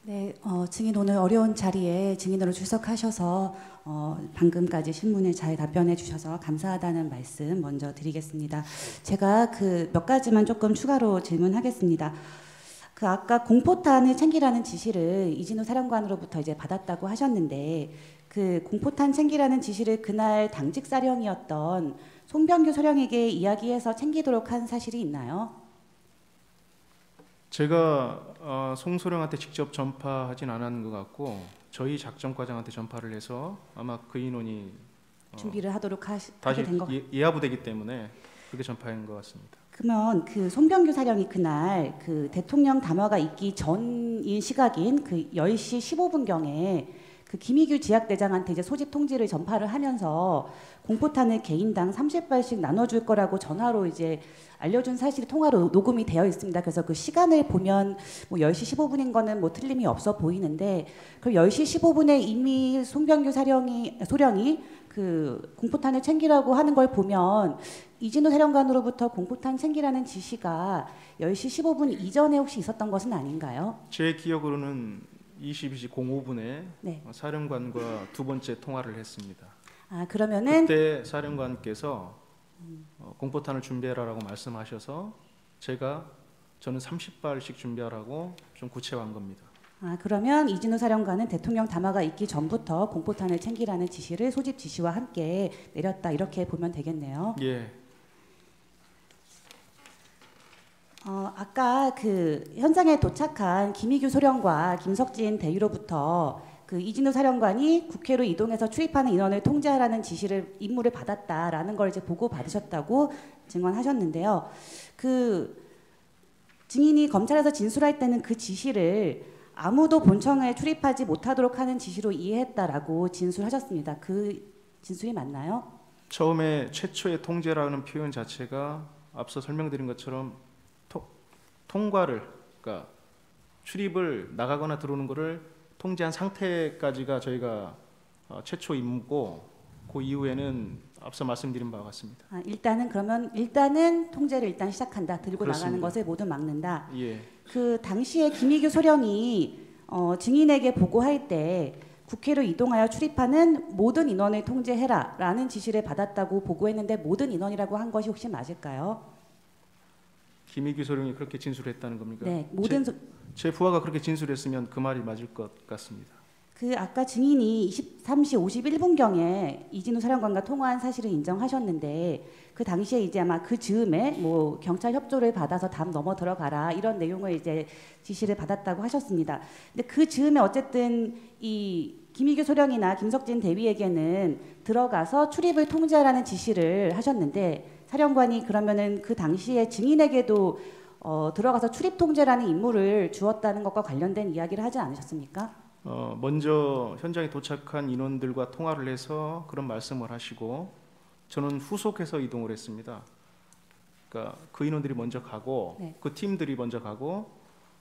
네, 증인 오늘 어려운 자리에 증인으로 출석하셔서 방금까지 신문에 잘 답변해 주셔서 감사하다는 말씀 먼저 드리겠습니다. 제가 그 몇 가지만 조금 추가로 질문하겠습니다. 그 아까 공포탄을 챙기라는 지시를 이진우 사령관으로부터 이제 받았다고 하셨는데 그 공포탄 챙기라는 지시를 그날 당직 사령이었던 송병규 소령에게 이야기해서 챙기도록 한 사실이 있나요? 제가 송 소령한테 직접 전파하진 않았는 것 같고 저희 작전과장한테 전파를 해서 아마 그 인원이 준비를 하도록 하게 다시 된 것 같아요. 예하부되기 때문에 그렇게 전파한 것 같습니다. 그러면 그 송병규 사령이 그날 그 대통령 담화가 있기 전인 시각인 그 10시 15분경에 그 김희규 지학대장한테 이제 소집 통지를 전파를 하면서 공포탄을 개인당 30발씩 나눠줄 거라고 전화로 이제 알려준 사실이 통화로 녹음이 되어 있습니다. 그래서 그 시간을 보면 뭐 10시 15분인 거는 뭐 틀림이 없어 보이는데 그럼 10시 15분에 이미 송병규 소령이 그 공포탄을 챙기라고 하는 걸 보면 이진우 사령관으로부터 공포탄 챙기라는 지시가 10시 15분 이전에 혹시 있었던 것은 아닌가요? 제 기억으로는 22시 05분에 네. 사령관과 두 번째 통화를 했습니다. 아, 그러면은 그때 사령관께서 공포탄을 준비해라라고 말씀하셔서 저는 30발씩 준비하라고 좀 구체화한 겁니다. 아, 그러면 이진우 사령관은 대통령 담화가 있기 전부터 공포탄을 챙기라는 지시를 소집 지시와 함께 내렸다 이렇게 보면 되겠네요. 예. 아까 그 현장에 도착한 김희규 소령과 김석진 대위로부터 그 이진우 사령관이 국회로 이동해서 출입하는 인원을 통제하라는 임무를 받았다라는 걸 이제 보고 받으셨다고 증언하셨는데요. 그 증인이 검찰에서 진술할 때는 그 지시를 아무도 본청에 출입하지 못하도록 하는 지시로 이해했다라고 진술하셨습니다. 그 진술이 맞나요? 처음에 최초의 통제라는 표현 자체가 앞서 설명드린 것처럼 통과를, 그러니까 출입을 나가거나 들어오는 것을 통제한 상태까지가 저희가 최초 임무고 그 이후에는 앞서 말씀드린 바와 같습니다. 아, 일단은 통제를 일단 시작한다. 들고 그렇습니다. 나가는 것을 모두 막는다. 예. 그 당시에 김희규 소령이 증인에게 보고할 때 국회로 이동하여 출입하는 모든 인원을 통제해라라는 지시를 받았다고 보고했는데 모든 인원이라고 한 것이 혹시 맞을까요? 김희규 소령이 그렇게 진술했다는 겁니까? 네, 제 부하가 그렇게 진술했으면 그 말이 맞을 것 같습니다. 그 아까 증인이 23시 51분경에 이진우 사령관과 통화한 사실을 인정하셨는데 그 당시에 이제 아마 그 즈음에 뭐 경찰 협조를 받아서 담 넘어 들어가라 이런 내용을 이제 지시를 받았다고 하셨습니다. 근데 그 즈음에 어쨌든 이 김희규 소령이나 김석진 대위에게는 들어가서 출입을 통제하라는 지시를 하셨는데 사령관이 그러면은 그 당시에 증인에게도 들어가서 출입 통제라는 임무를 주었다는 것과 관련된 이야기를 하지 않으셨습니까? 먼저 현장에 도착한 인원들과 통화를 해서 그런 말씀을 하시고 저는 후속해서 이동을 했습니다. 그러니까 그 인원들이 먼저 가고 네. 그 팀들이 먼저 가고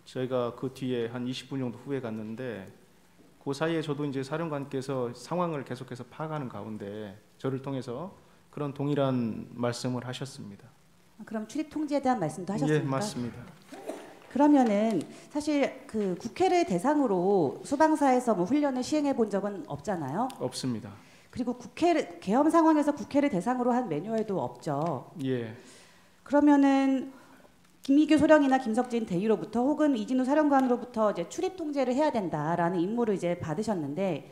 저희가 그 뒤에 한 20분 정도 후에 갔는데 그 사이에 저도 이제 사령관께서 상황을 계속해서 파악하는 가운데 저를 통해서 그런 동일한 말씀을 하셨습니다. 그럼 출입 통제에 대한 말씀도 하셨습니까? 예, 맞습니다. 그러면은 사실 그 국회를 대상으로 수방사에서 뭐 훈련을 시행해 본 적은 없잖아요. 없습니다. 그리고 계엄 상황에서 국회를 대상으로 한 매뉴얼도 없죠. 예. 그러면은 김희규 소령이나 김석진 대위로부터 혹은 이진우 사령관으로부터 이제 출입 통제를 해야 된다라는 임무를 이제 받으셨는데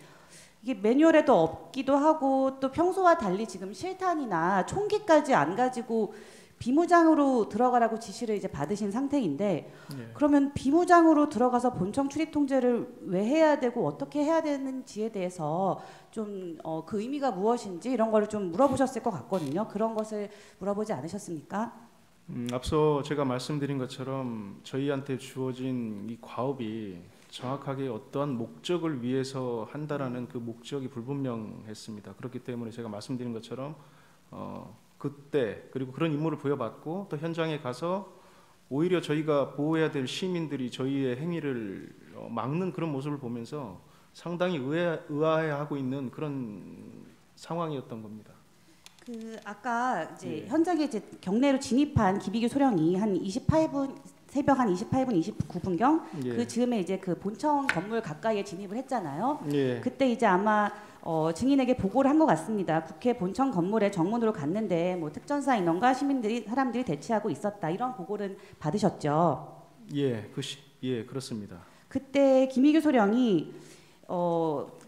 이게 매뉴얼에도 없기도 하고 또 평소와 달리 지금 실탄이나 총기까지 안 가지고 비무장으로 들어가라고 지시를 이제 받으신 상태인데 예. 그러면 비무장으로 들어가서 본청 출입 통제를 왜 해야 되고 어떻게 해야 되는지에 대해서 좀 그 의미가 무엇인지 이런 거를 좀 물어보셨을 것 같거든요. 그런 것을 물어보지 않으셨습니까? 앞서 제가 말씀드린 것처럼 저희한테 주어진 이 과업이 정확하게 어떠한 목적을 위해서 한다라는 그 목적이 불분명했습니다. 그렇기 때문에 제가 말씀드린 것처럼 그때 그리고 그런 임무를 부여받고 또 현장에 가서 오히려 저희가 보호해야 될 시민들이 저희의 행위를 막는 그런 모습을 보면서 상당히 의아해하고 있는 그런 상황이었던 겁니다. 그 아까 이제 예. 현장에 이제 경내로 진입한 김희규 소령이 한 28분 새벽 한 28분, 29분경 예. 그 즈음에 이제 그 본청 건물 가까이에 진입을 했잖아요. 예. 그때 이제 아마 증인에게 보고를 한 것 같습니다. 국회 본청 건물에 정문으로 갔는데 뭐 특전사 인원과 사람들이 대치하고 있었다. 이런 보고를 받으셨죠. 예, 예, 그렇습니다. 그때 김희규 소령이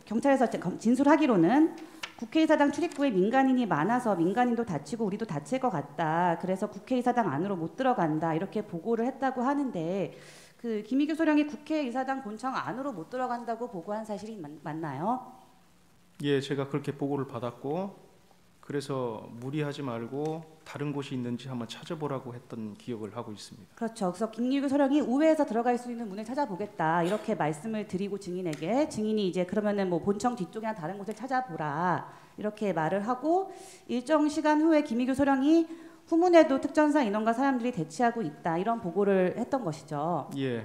경찰에서 진술하기로는 국회의사당 출입구에 민간인이 많아서 민간인도 다치고 우리도 다칠 것 같다. 그래서 국회의사당 안으로 못 들어간다. 이렇게 보고를 했다고 하는데 그 김희규 소령이 국회의사당 본청 안으로 못 들어간다고 보고한 사실이 맞나요? 예, 제가 그렇게 보고를 받았고 그래서 무리하지 말고 다른 곳이 있는지 한번 찾아보라고 했던 기억을 하고 있습니다. 그렇죠. 그래서 김희규 소령이 우회해서 들어갈 수 있는 문을 찾아보겠다 이렇게 말씀을 드리고 증인에게 증인이 이제 그러면은 뭐 본청 뒤쪽이나 다른 곳을 찾아보라 이렇게 말을 하고 일정 시간 후에 김희규 소령이 후문에도 특전사 인원과 사람들이 대치하고 있다 이런 보고를 했던 것이죠. 예.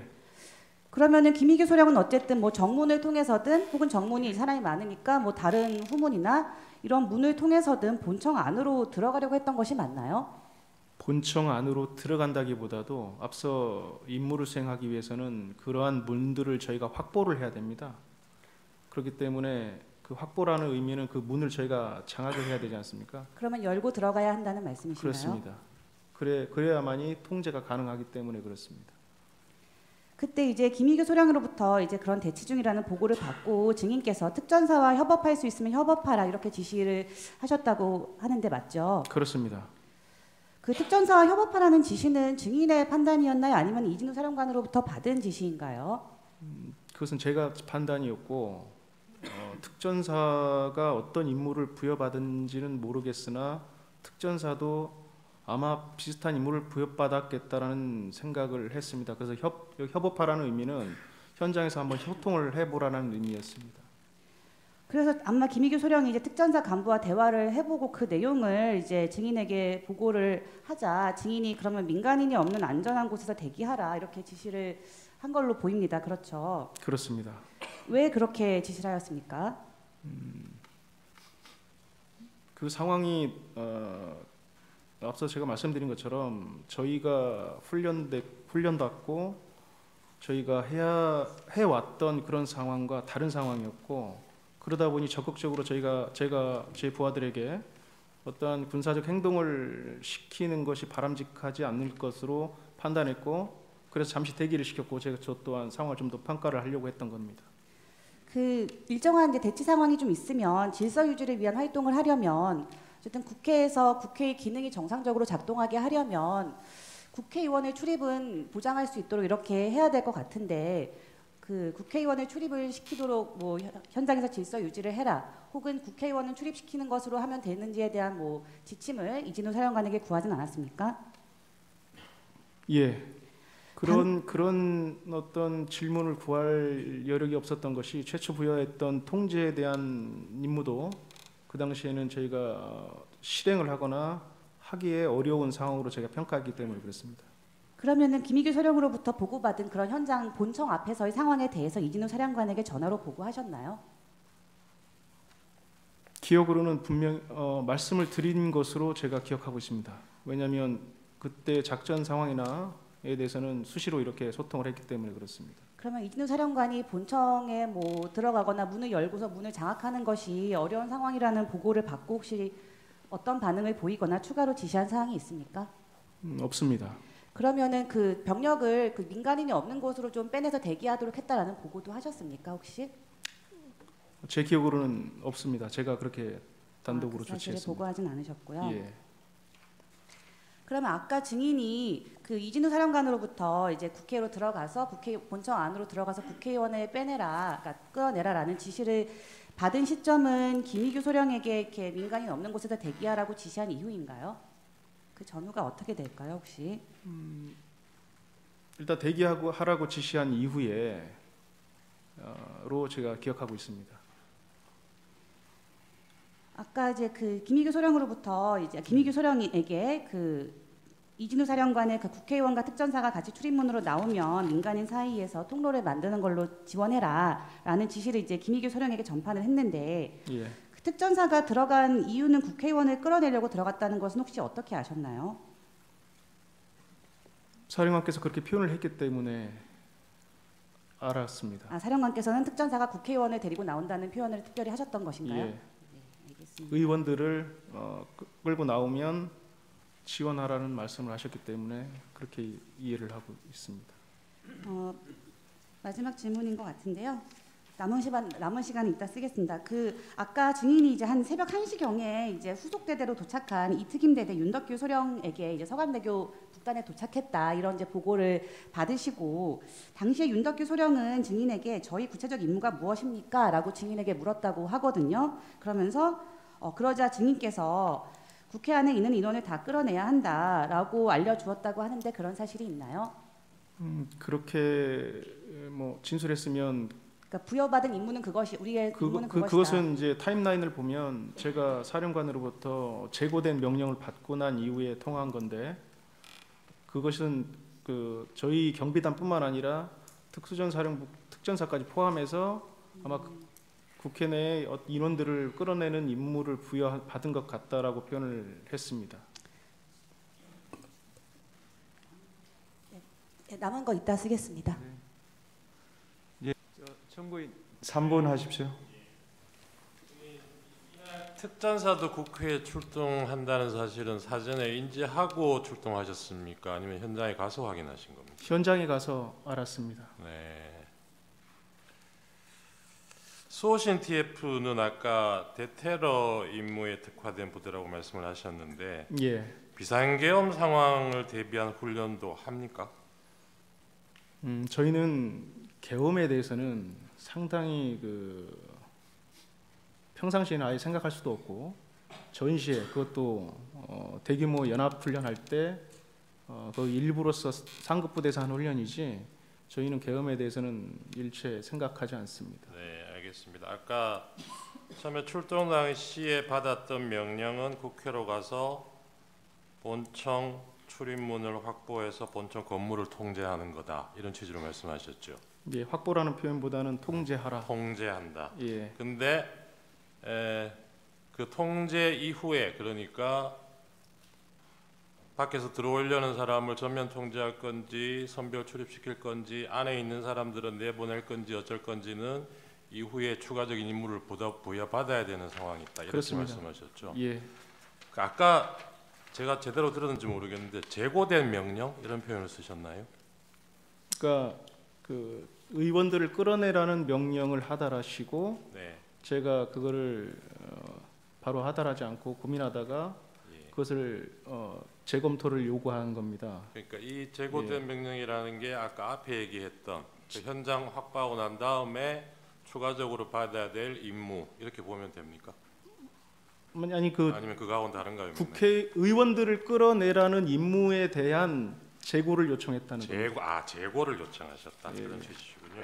그러면은 김희규 소령은 어쨌든 뭐 정문을 통해서든 혹은 정문이 사람이 많으니까 뭐 다른 후문이나 이런 문을 통해서든 본청 안으로 들어가려고 했던 것이 맞나요? 본청 안으로 들어간다기보다도 앞서 임무를 수행하기 위해서는 그러한 문들을 저희가 확보를 해야 됩니다. 그렇기 때문에 그 확보라는 의미는 그 문을 저희가 장악을 해야 되지 않습니까? 그러면 열고 들어가야 한다는 말씀이신가요? 그렇습니다. 그래야만이 통제가 가능하기 때문에 그렇습니다. 그때 이제 김희규 소령으로부터 이제 그런 대치 중이라는 보고를 받고 증인께서 특전사와 협업할 수 있으면 협업하라 이렇게 지시를 하셨다고 하는데 맞죠? 그렇습니다. 그 특전사와 협업하라는 지시는 증인의 판단이었나요? 아니면 이진우 사령관으로부터 받은 지시인가요? 그것은 제가 판단이었고 특전사가 어떤 임무를 부여받은지는 모르겠으나 특전사도 아마 비슷한 임무를 부여받았겠다라는 생각을 했습니다. 그래서 협업하라는 의미는 현장에서 한번 소통을 해보라는 의미였습니다. 그래서 아마 김희규 소령이 이제 특전사 간부와 대화를 해보고 그 내용을 이제 증인에게 보고를 하자 증인이 그러면 민간인이 없는 안전한 곳에서 대기하라 이렇게 지시를 한 걸로 보입니다. 그렇죠? 그렇습니다. 왜 그렇게 지시를 하였습니까? 그 상황이 앞서 제가 말씀드린 것처럼 저희가 훈련받고 저희가 해왔던 그런 상황과 다른 상황이었고 그러다 보니 적극적으로 제 부하들에게 어떠한 군사적 행동을 시키는 것이 바람직하지 않을 것으로 판단했고 그래서 잠시 대기를 시켰고 저 또한 상황을 좀 더 평가를 하려고 했던 겁니다. 그 일정한 이제 대치 상황이 좀 있으면 질서 유지를 위한 활동을 하려면 어쨌든 국회에서 국회의 기능이 정상적으로 작동하게 하려면 국회의원의 출입은 보장할 수 있도록 이렇게 해야 될 것 같은데 그 국회의원의 출입을 시키도록 뭐 현장에서 질서 유지를 해라 혹은 국회의원은 출입시키는 것으로 하면 되는지에 대한 뭐 지침을 이진우 사령관에게 구하진 않았습니까? 예. 그런 어떤 질문을 구할 여력이 없었던 것이 최초 부여했던 통제에 대한 임무도 그 당시에는 저희가 실행을 하거나 하기에 어려운 상황으로 제가 평가했기 때문에 그렇습니다. 그러면은 김희규 소령으로부터 보고받은 그런 현장 본청 앞에서의 상황에 대해서 이진우 사령관에게 전화로 보고하셨나요? 기억으로는 분명 말씀을 드린 것으로 제가 기억하고 있습니다. 왜냐하면 그때 작전 상황이나에 대해서는 수시로 이렇게 소통을 했기 때문에 그렇습니다. 그러면 이진우 사령관이 본청에 뭐 들어가거나 문을 열고서 문을 장악하는 것이 어려운 상황이라는 보고를 받고 혹시 어떤 반응을 보이거나 추가로 지시한 사항이 있습니까? 없습니다. 그러면은 그 병력을 그 민간인이 없는 곳으로 좀 빼내서 대기하도록 했다라는 보고도 하셨습니까 혹시? 제 기억으로는 없습니다. 제가 그렇게 단독으로 그 사실을 조치했습니다. 보고하진 않으셨고요. 예. 그러면 아까 증인이 그 이진우 사령관으로부터 이제 국회로 들어가서 국회 본청 안으로 들어가서 국회의원을 빼내라, 그러니까 끌어내라라는 지시를 받은 시점은 김희규 소령에게 이렇게 민간인 없는 곳에서 대기하라고 지시한 이후인가요? 그 전후가 어떻게 될까요, 혹시? 일단 하라고 지시한 이후에로 제가 기억하고 있습니다. 아까 이제 그 김희규 소령으로부터 이제 김희규 소령에게 그 이진우 사령관의 그 국회의원과 특전사가 같이 출입문으로 나오면 민간인 사이에서 통로를 만드는 걸로 지원해라라는 지시를 이제 김희규 소령에게 전파를 했는데 예. 그 특전사가 들어간 이유는 국회의원을 끌어내려고 들어갔다는 것은 혹시 어떻게 아셨나요? 사령관께서 그렇게 표현을 했기 때문에 알았습니다. 아, 사령관께서는 특전사가 국회의원을 데리고 나온다는 표현을 특별히 하셨던 것인가요? 예. 네, 알겠습니다. 의원들을 끌고 나오면 지원하라는 말씀을 하셨기 때문에 그렇게 이해를 하고 있습니다. 마지막 질문인 것 같은데요. 남은 시간 이따 쓰겠습니다. 아까 증인이 이제 한 새벽 1시경에 이제 후속대대로 도착한 이특임 대대 윤덕규 소령에게 이제 서강대교 북단에 도착했다 이런 이제 보고를 받으시고 당시에 윤덕규 소령은 증인에게 저희 구체적 임무가 무엇입니까?라고 증인에게 물었다고 하거든요. 그러면서 그러자 증인께서 국회 안에 있는 인원을 다 끌어내야 한다라고 알려주었다고 하는데 그런 사실이 있나요? 그렇게 뭐 진술했으면. 그러니까 부여받은 임무는 그것이 우리의 임무는 그것이다. 그것은 이제 타임라인을 보면 제가 사령관으로부터 제고된 명령을 받고 난 이후에 통화한 건데 그것은 저희 경비단뿐만 아니라 특수전사령부 특전사까지 포함해서 아마 국회 내에 인원들을 끌어내는 임무를 부여받은 것 같다라고 표현을 했습니다. 네, 남은 거 이따 쓰겠습니다. 예, 청구인 3분 하십시오. 특전사도 국회에 출동한다는 사실은 사전에 인지하고 출동하셨습니까? 아니면 현장에 가서 확인하신 겁니까? 현장에 가서 알았습니다. 네. 수호신 TF는 아까 대테러 임무에 특화된 부대라고 말씀을 하셨는데 예. 비상계엄 상황을 대비한 훈련도 합니까? 저희는 계엄에 대해서는 상당히 평상시에는 아예 생각할 수도 없고 전시에 그것도 대규모 연합 훈련할 때 그 일부로서 상급 부대에서 하는 훈련이지 저희는 계엄에 대해서는 일체 생각하지 않습니다. 네, 알겠습니다. 아까 처음에 출동 당시에 받았던 명령은 국회로 가서 본청 출입문을 확보해서 본청 건물을 통제하는 거다 이런 취지로 말씀하셨죠. 예, 확보라는 표현보다는 통제하라. 통제한다. 예. 근데 그 통제 이후에 그러니까 밖에서 들어오려는 사람을 전면 통제할 건지 선별 출입시킬 건지 안에 있는 사람들은 내보낼 건지 어쩔 건지는 이후에 추가적인 임무를 부여받아야 되는 상황이 있다 이렇게 그렇습니다. 말씀하셨죠. 예. 아까 제가 제대로 들었는지 모르겠는데 재고된 명령 이런 표현을 쓰셨나요? 그러니까 의원들을 끌어내라는 명령을 하달하시고 네. 제가 그거를 바로 하달하지 않고 고민하다가 예. 그것을 재검토를 요구한 겁니다. 그러니까 이 재고된 명령이라는 게 아까 앞에 얘기했던 그 현장 확보하고 난 다음에 추가적으로 받아야 될 임무 이렇게 보면 됩니까? 아니 아니면 그거하고는 다른가요? 국회의원들을 끌어내라는 임무에 대한 재고를 요청했다는 겁니다. 재고를 요청하셨다. 예. 그런 취지시군요.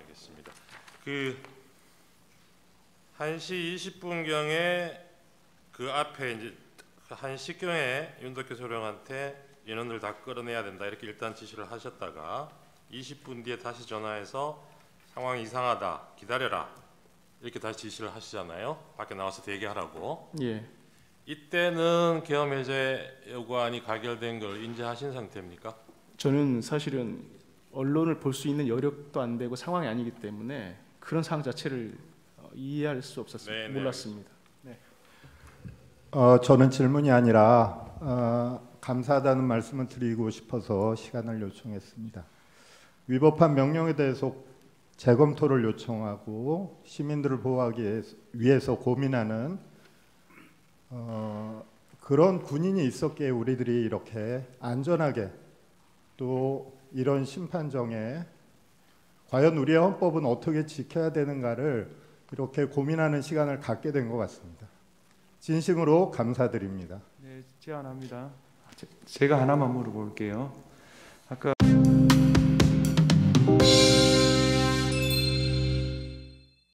알겠습니다. 1시 20분경에 그 앞에 이제 1시경에 윤덕규 소령한테 인원들 다 끌어내야 된다 이렇게 일단 지시를 하셨다가 20분 뒤에 다시 전화해서 상황이 이상하다 기다려라 이렇게 다시 지시를 하시잖아요. 밖에 나와서 대기하라고. 예. 이때는 계엄 해제 요구안이 가결된 걸 인지하신 상태입니까? 저는 사실은 언론을 볼 수 있는 여력도 안 되고 상황이 아니기 때문에 그런 상황 자체를 이해할 수 없었습니다. 네네. 몰랐습니다. 네. 저는 질문이 아니라 감사하다는 말씀을 드리고 싶어서 시간을 요청했습니다. 위법한 명령에 대해서 재검토를 요청하고 시민들을 보호하기 위해서 고민하는 그런 군인이 있었기에 우리들이 이렇게 안전하게 또 이런 심판정에 과연 우리의 헌법은 어떻게 지켜야 되는가를 이렇게 고민하는 시간을 갖게 된 것 같습니다. 진심으로 감사드립니다. 네, 제안합니다. 제가 하나만 물어볼게요. 아까